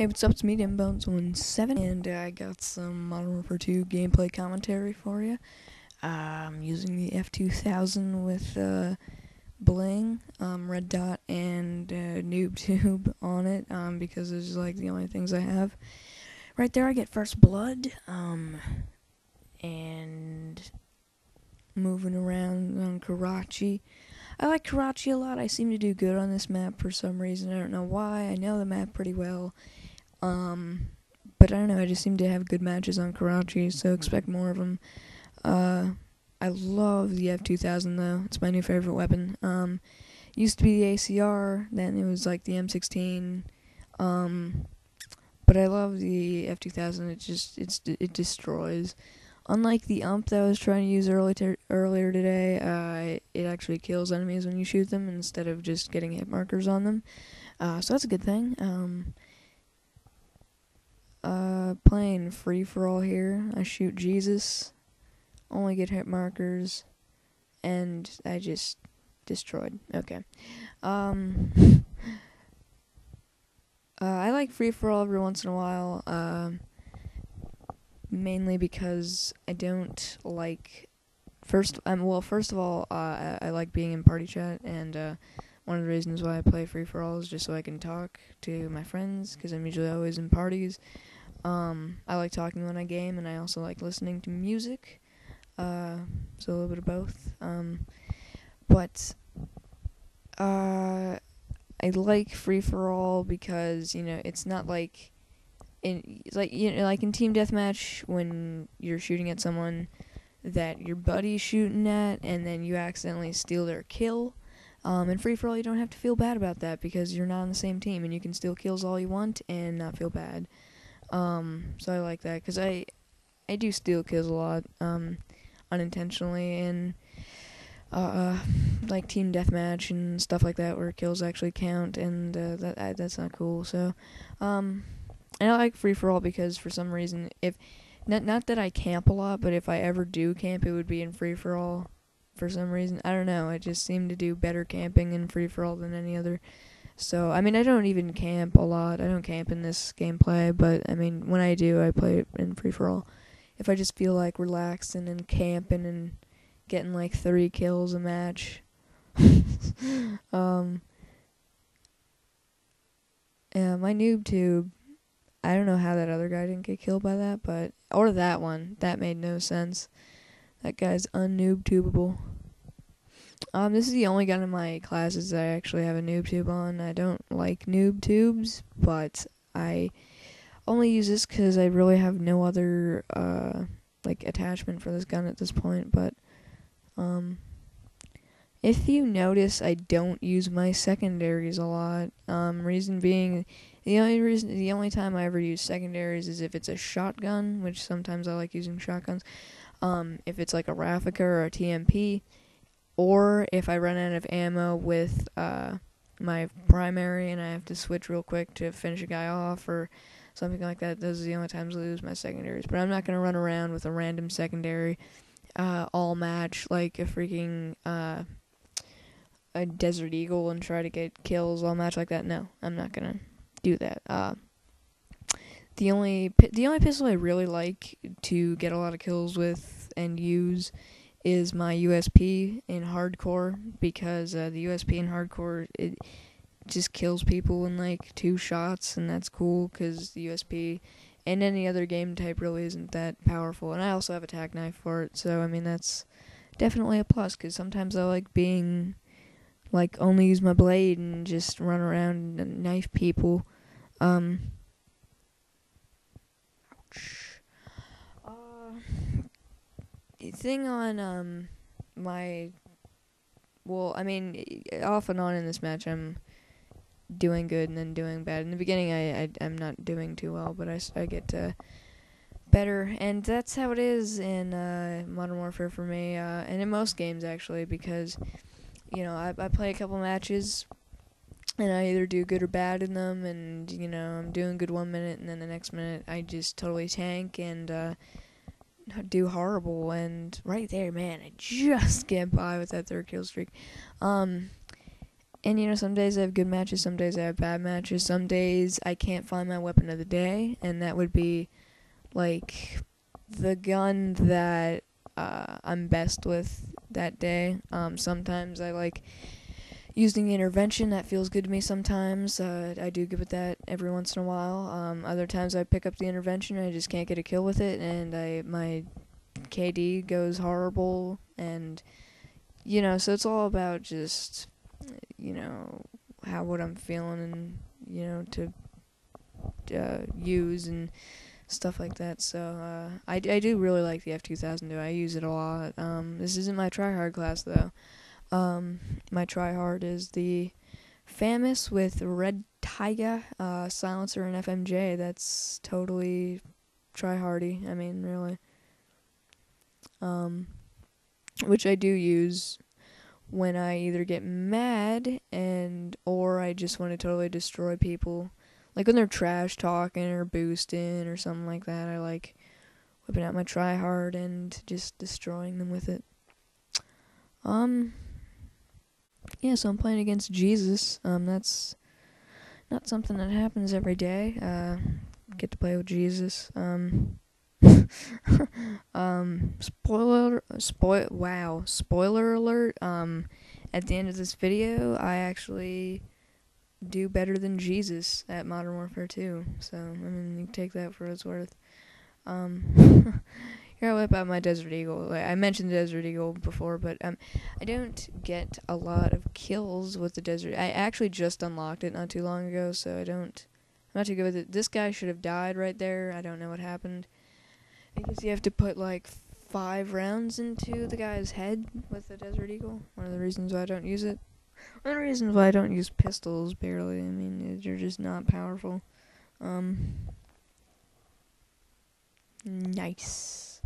Hey, what's up? It's me, dembones117, and I got some Modern Warfare 2 gameplay commentary for you. I'm using the F2000 with bling, red dot, and noob tube on it, because those are like the only things I have. Right there, I get first blood, and moving around on Karachi. I like Karachi a lot. I seem to do good on this map for some reason. I don't know why. I know the map pretty well. But I don't know, I just seem to have good matches on Karachi, so expect more of them. I love the F2000 though, it's my new favorite weapon. Used to be the ACR, then it was like the M16, but I love the F2000, it destroys. Unlike the UMP that I was trying to use earlier today, it actually kills enemies when you shoot them instead of just getting hit markers on them, so that's a good thing. Playing free-for-all here. I shoot Jesus, only get hit markers, and I just destroyed. Okay. I like free-for-all every once in a while, mainly because I don't like... First of all, I like being in party chat, and one of the reasons why I play free-for-all is just so I can talk to my friends, because I'm usually always in parties. I like talking when I game, and I also like listening to music, so a little bit of both, but I like free-for-all because, you know, it's not like, like in Team Deathmatch, when you're shooting at someone that your buddy's shooting at, and then you accidentally steal their kill. In free-for-all, you don't have to feel bad about that, because you're not on the same team, and you can steal kills all you want, and not feel bad. So I like that, because I do steal kills a lot, unintentionally, and, like Team Deathmatch and stuff like that, where kills actually count, and, that's not cool, so, and I like free-for-all because, for some reason, not that I camp a lot, but if I ever do camp, it would be in free-for-all, for some reason. I don't know, I just seem to do better camping in free-for-all than any other. So, I mean, I don't even camp a lot. I don't camp in this gameplay, but, I mean, when I do, I play it in free-for-all. If I just feel like relaxing and camping and getting, like, 3 kills a match. Yeah, my noob tube, I don't know how that other guy didn't get killed by that, but, or that one. That made no sense. That guy's un-noob tubable. This is the only gun in my classes that I actually have a noob tube on. I don't like noob tubes, but I only use this because I really have no other, like, attachment for this gun at this point, but, if you notice, I don't use my secondaries a lot. Reason being, the only time I ever use secondaries is if it's a shotgun, which sometimes I like using shotguns, if it's like a Raffica or a TMP, or if I run out of ammo with my primary and I have to switch real quick to finish a guy off or something like that. Those are the only times I lose my secondaries. But I'm not going to run around with a random secondary all match like a freaking a Desert Eagle and try to get kills all match like that. No, I'm not going to do that. The only pistol I really like to get a lot of kills with and use is my USP in hardcore, because the USP in hardcore, it just kills people in like 2 shots, and that's cool because the USP and any other game type really isn't that powerful. And I also have a tac knife for it, so I mean that's definitely a plus, because sometimes I like being like only use my blade and just run around and knife people. Ouch. Thing on my, well, I mean, off and on in this match I'm doing good and then doing bad. In the beginning I'm not doing too well, but I get better, and that's how it is in Modern Warfare for me, and in most games actually, because, you know, I play a couple matches and I either do good or bad in them, and, you know, I'm doing good 1 minute and then the next minute I just totally tank and do horrible. And right there, man, I just get by with that 3rd kill streak. And, you know, some days I have good matches, some days I have bad matches, some days I can't find my weapon of the day, and that would be, like, the gun that I'm best with that day. Sometimes I like using the intervention. That feels good to me sometimes. I do good with that every once in a while. Other times I pick up the intervention and I just can't get a kill with it, and my KD goes horrible, and, you know, so it's all about just, you know, what I'm feeling, and, you know, to use and stuff like that. So I do really like the F2000. I use it a lot. This isn't my tryhard class though. My tryhard is the FAMAS with Red Tiger, silencer, and FMJ. That's totally tryhardy. I mean, really. Which I do use when I either get mad or I just want to totally destroy people. Like when they're trash talking or boosting or something like that, I like whipping out my tryhard and just destroying them with it. Yeah, so I'm playing against Jesus. That's not something that happens every day. Get to play with Jesus. Spoiler alert. At the end of this video, I actually do better than Jesus at Modern Warfare 2. So, I mean, you can take that for what it's worth. Here I whip out my Desert Eagle. I mentioned the Desert Eagle before, but I don't get a lot of kills with the Desert. I actually just unlocked it not too long ago, so I'm not too good with it. This guy should have died right there. I don't know what happened. I guess you have to put like 5 rounds into the guy's head with the Desert Eagle. One of the reasons why I don't use it. One of the reasons why I don't use pistols, barely. I mean, they're just not powerful. Nice.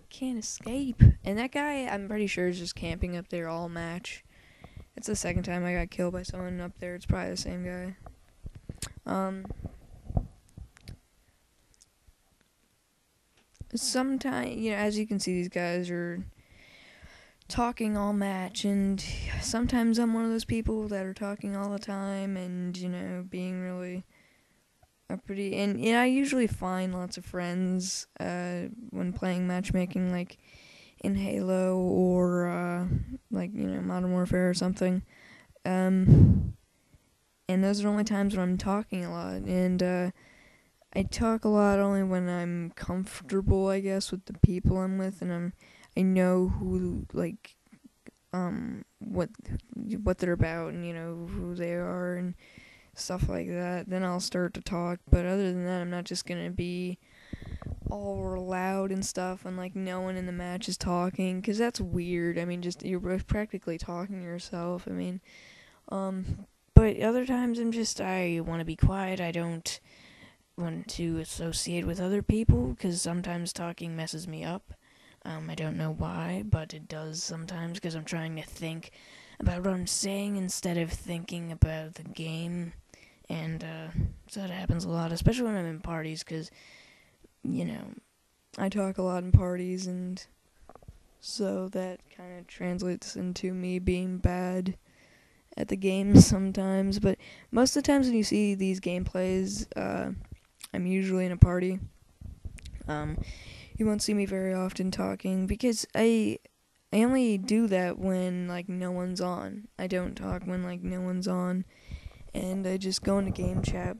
Can't escape. And that guy, I'm pretty sure, is just camping up there all match. It's the second time I got killed by someone up there. It's probably the same guy. Sometimes, you know, as you can see, these guys are talking all match, and sometimes I'm one of those people that are talking all the time, and, you know, being really and I usually find lots of friends when playing matchmaking, like in Halo or like, you know, Modern Warfare or something. And those are only times when I'm talking a lot, and I talk a lot only when I'm comfortable, I guess, with the people I'm with, and I know who, like, what they're about, and, you know, who they are, and stuff like that. Then I'll start to talk, but other than that, I'm not just gonna be all loud and stuff when, like, no one in the match is talking, because that's weird. I mean, just, you're practically talking to yourself. I mean, but other times I want to be quiet. I don't want to associate with other people, because sometimes talking messes me up. I don't know why, but it does sometimes, because I'm trying to think about what I'm saying instead of thinking about the game, and so that happens a lot, especially when I'm in parties, because, you know, I talk a lot in parties, and so that kind of translates into me being bad at the game sometimes. But most of the times when you see these gameplays, I'm usually in a party. You won't see me very often talking, because I only do that when, like, no one's on. I don't talk when, like, no one's on, and I just go into game chat,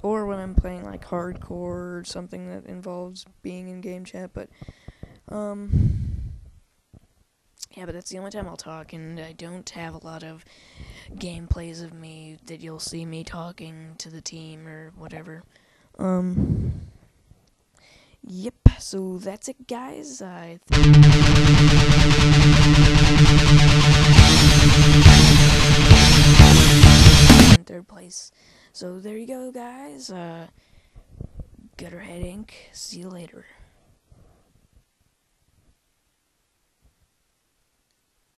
or when I'm playing, like, hardcore or something that involves being in game chat, but, yeah, but that's the only time I'll talk, and I don't have a lot of gameplays of me that you'll see me talking to the team or whatever. Yep, so that's it, guys. In 3rd place. So there you go, guys. Gutterhead Inc. See you later.